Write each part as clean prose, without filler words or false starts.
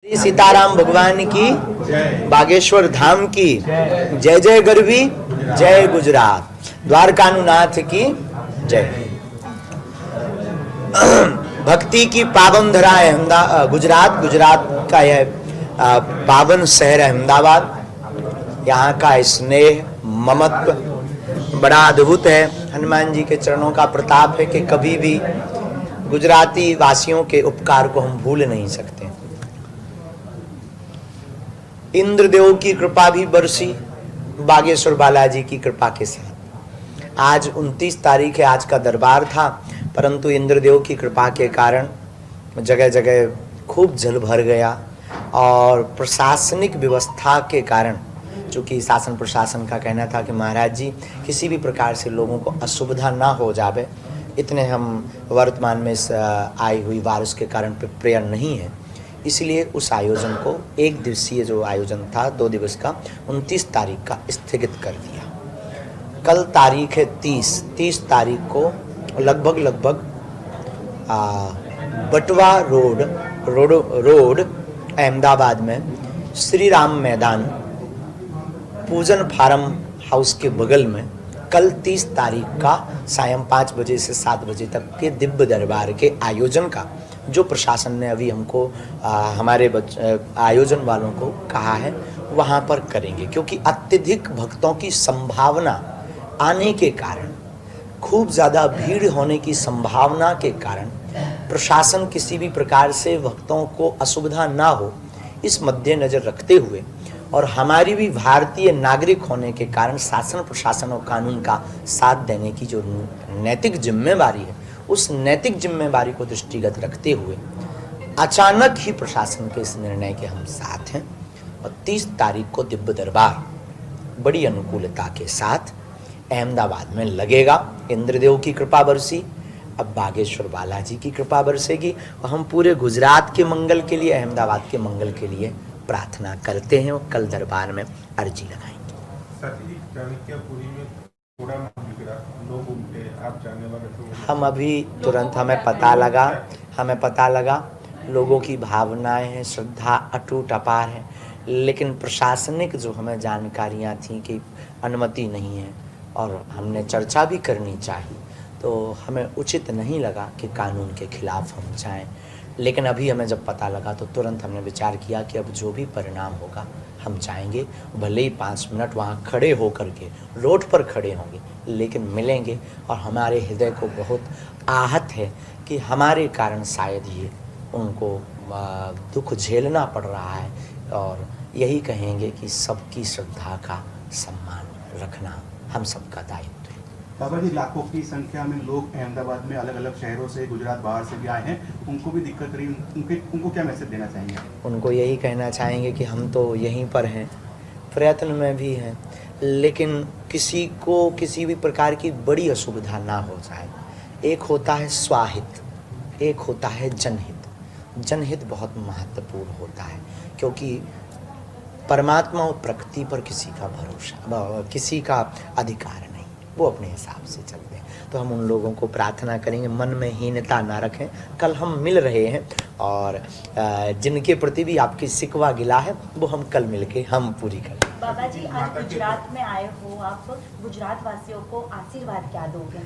सीताराम भगवान की, बागेश्वर धाम की जय जय गरवी, जय गुजरात, द्वारकानुनाथ की जय। भक्ति की पावन धरा है गुजरात। गुजरात का यह पावन शहर है अहमदाबाद। यहाँ का स्नेह ममत्व बड़ा अद्भुत है। हनुमान जी के चरणों का प्रताप है कि कभी भी गुजराती वासियों के उपकार को हम भूल नहीं सकते। इंद्रदेव की कृपा भी बरसी बागेश्वर बालाजी की कृपा के साथ। आज 29 तारीख है, आज का दरबार था, परंतु इंद्रदेव की कृपा के कारण जगह जगह खूब जल भर गया और प्रशासनिक व्यवस्था के कारण, चूँकि शासन प्रशासन का कहना था कि महाराज जी किसी भी प्रकार से लोगों को असुविधा ना हो जावे, इतने हम वर्तमान में आई हुई वायरस के कारण प्रिपेयर नहीं है, इसलिए उस आयोजन को एक दिवसीय जो आयोजन था 2 दिवस का 29 तारीख का स्थगित कर दिया। कल तारीख है 30 तारीख को लगभग बटवा रोड अहमदाबाद में श्री राम मैदान पूजन फार्म हाउस के बगल में कल 30 तारीख का सायं 5 बजे से 7 बजे तक के दिव्य दरबार के आयोजन का जो प्रशासन ने अभी हमको हमारे आयोजन वालों को कहा है वहाँ पर करेंगे, क्योंकि अत्यधिक भक्तों की संभावना आने के कारण, खूब ज़्यादा भीड़ होने की संभावना के कारण प्रशासन किसी भी प्रकार से भक्तों को असुविधा ना हो, इस मद्देनजर रखते हुए और हमारी भी भारतीय नागरिक होने के कारण शासन प्रशासन और कानून का साथ देने की जो नैतिक जिम्मेवारी है, उस नैतिक जिम्मेवारी को दृष्टिगत रखते हुए अचानक ही प्रशासन के इस निर्णय के हम साथ हैं और 30 तारीख को दिव्य दरबार बड़ी अनुकूलता के साथ अहमदाबाद में लगेगा। इंद्रदेव की कृपा बरसी, अब बागेश्वर बालाजी की कृपा बरसेगी और हम पूरे गुजरात के मंगल के लिए, अहमदाबाद के मंगल के लिए प्रार्थना करते हैं और कल दरबार में अर्जी लगाएंगे। हम अभी तुरंत हमें पता लगा लोगों की भावनाएं हैं, श्रद्धा अटूट अपार है, लेकिन प्रशासनिक जो हमें जानकारियां थी कि अनुमति नहीं है और हमने चर्चा भी करनी चाहिए, तो हमें उचित नहीं लगा कि कानून के खिलाफ हम जाएं। लेकिन अभी हमें जब पता लगा तो तुरंत हमने विचार किया कि अब जो भी परिणाम होगा हम जाएंगे, भले ही 5 मिनट वहाँ खड़े होकर के रोड पर खड़े होंगे, लेकिन मिलेंगे। और हमारे हृदय को बहुत आहत है कि हमारे कारण शायद ये उनको दुख झेलना पड़ रहा है, और यही कहेंगे कि सबकी श्रद्धा का सम्मान रखना हम सबका दायित्व है। बाबा जी, लाखों की संख्या में लोग अहमदाबाद में अलग अलग शहरों से, गुजरात बाहर से भी आए हैं, उनको भी दिक्कत रही, उनको क्या मैसेज देना चाहेंगे? उनको यही कहना चाहेंगे कि हम तो यहीं पर हैं, प्रयत्न में भी हैं, लेकिन किसी को किसी भी प्रकार की बड़ी असुविधा ना हो जाए। एक होता है स्वाहित, एक होता है जनहित। जनहित बहुत महत्वपूर्ण होता है, क्योंकि परमात्मा और प्रकृति पर किसी का भरोसा, किसी का अधिकार नहीं, वो अपने हिसाब से चलते हैं। तो हम उन लोगों को प्रार्थना करेंगे, मन में हीनता ना रखें। कल हम मिल रहे हैं और जिनके प्रति भी आपकी सिकवा गिला है वो हम कल मिलके हम पूरी करें। बाबा जी, आज गुजरात में आए हो, आप गुजरात वासियों को आशीर्वाद क्या दोगे?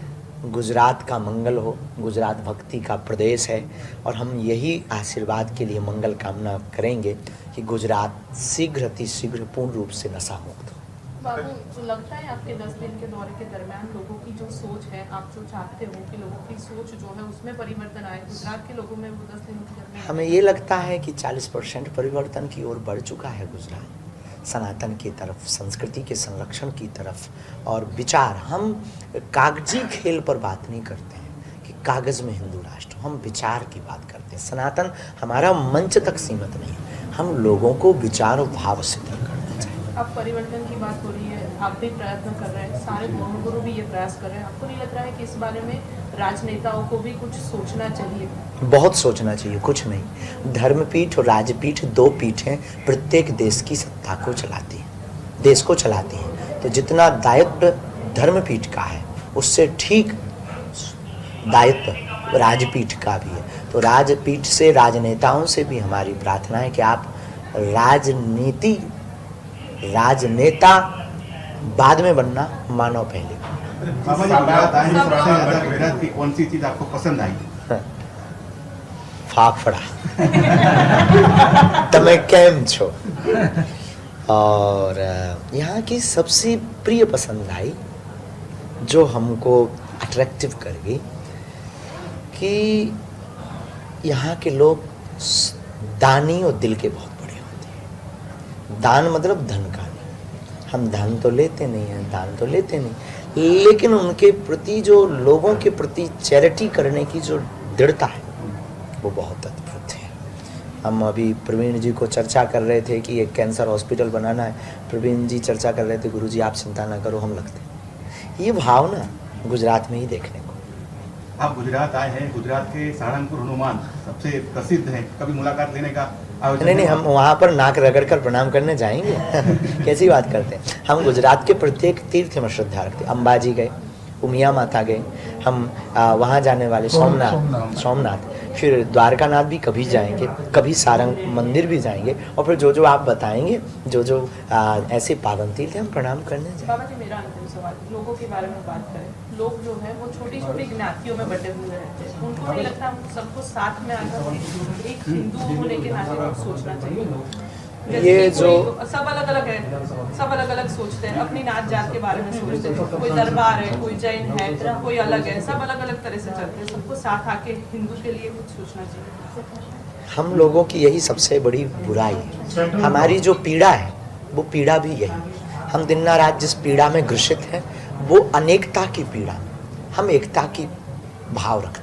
गुजरात का मंगल हो, गुजरात भक्ति का प्रदेश है और हम यही आशीर्वाद के लिए मंगल कामना करेंगे कि गुजरात शीघ्र अतिशीघ्र पूर्ण रूप से नशा मुक्त हो। बाबू, तो लगता है आपके 10 दिन के दौरे के दरमियान लोगों की जो सोच है, आप जो चाहते हो कि लोगों की सोच जो है उसमें परिवर्तन आए, गुजरात के लोगों में वो 10 दिनों के दरमियान? हमें ये लगता है कि 40% परिवर्तन की ओर बढ़ चुका है गुजरात, सनातन की तरफ, संस्कृति के संरक्षण की तरफ। और विचार, हम कागजी खेल पर बात नहीं करते हैं कि कागज़ में हिंदू राष्ट्र, हम विचार की बात करते हैं। सनातन हमारा मंच तक सीमित नहीं है, हम लोगों को विचार और भाव से तय करना चाहिए। अब परिवर्तन की बात हो रही है, आप भी प्रयत्न कर रहे हैं, सारे धर्मगुरु भी ये प्रयास कर रहे हैं, आपको नहीं लग रहा है कि इस बारे में राजनेताओं को भी कुछ सोचना चाहिए? बहुत सोचना चाहिए, कुछ नहीं। धर्मपीठ और राजपीठ 2 पीठें प्रत्येक देश की सत्ता को चलाती हैं, देश को चलाती हैं। तो जितना दायित्व धर्मपीठ का है उससे ठीक दायित्व राजपीठ का भी है। तो राजपीठ से, राजनेताओं से भी हमारी प्रार्थना है कि आप राजनीति, राजनेता बाद में बनना, मानव पहले। बाबा जी गुजरात आए हैं, सबसे ज्यादा गुजरात की कौन सी चीज आपको पसंद आई? फाफड़ा તમે કેમ છો? और यहाँ की सबसे प्रिय पसंद आई, जो हमको अट्रैक्टिव कर गई, कि यहाँ के लोग दानी और दिल के बहुत बड़े होते हैं। दान मतलब धन का नहीं, हम दान तो लेते नहीं हैं, दान तो लेते नहीं, लेकिन उनके प्रति जो लोगों के प्रति चैरिटी करने की जो दृढ़ता है वो बहुत अद्भुत है। हम अभी प्रवीण जी को चर्चा कर रहे थे कि एक कैंसर हॉस्पिटल बनाना है। प्रवीण जी चर्चा कर रहे थे, गुरुजी आप चिंता ना करो, हम लगते हैं। ये भावना गुजरात में ही देखने को। आप गुजरात आए हैं, गुजरात के सारंगपुर हनुमान सबसे प्रसिद्ध हैं, कभी मुलाकात लेने का आयोजन? नहीं, हम वहाँ पर नाक रगड़ कर प्रणाम करने जाएंगे। कैसी बात करते हैं। हम गुजरात के प्रत्येक तीर्थ में श्रद्धा रखते हैं। अंबाजी गए, उमिया माता गए, हम वहाँ जाने वाले सोमनाथ, फिर द्वारकानाथ भी कभी जाएंगे, कभी सारंग मंदिर भी जाएंगे, और फिर जो जो आप बताएंगे, जो जो ऐसे पावन तीर्थ हम प्रणाम करने जाएंगे। बाबा जी मेरा अंतिम सवाल, लोगों के बारे में बात करें। लोग जो है वो छोटी छोटी ज्ञातियों में बटे हुए रहते हैं, उनको नहीं लगता हम सबको साथ में आकर एक हिंदू होने के नाते सोचना चाहिए? ये जो सब अलग अलग है, सब अलग अलग सोचते हैं, अपनी नाच जात के बारे में सोचते हैं, कोई दरबार है, कोई जैन है, कोई अलग है, सब अलग अलग तरह से चलते हैं। सबको साथ आके हिंदू के लिए कुछ सोचना चाहिए। हम लोगों की यही सबसे बड़ी बुराई है। हमारी जो पीड़ा है वो पीड़ा भी यही, हम दिन रात जिस पीड़ा में ग्रसित हैं वो अनेकता की पीड़ा, हम एकता की भाव रखते हैं।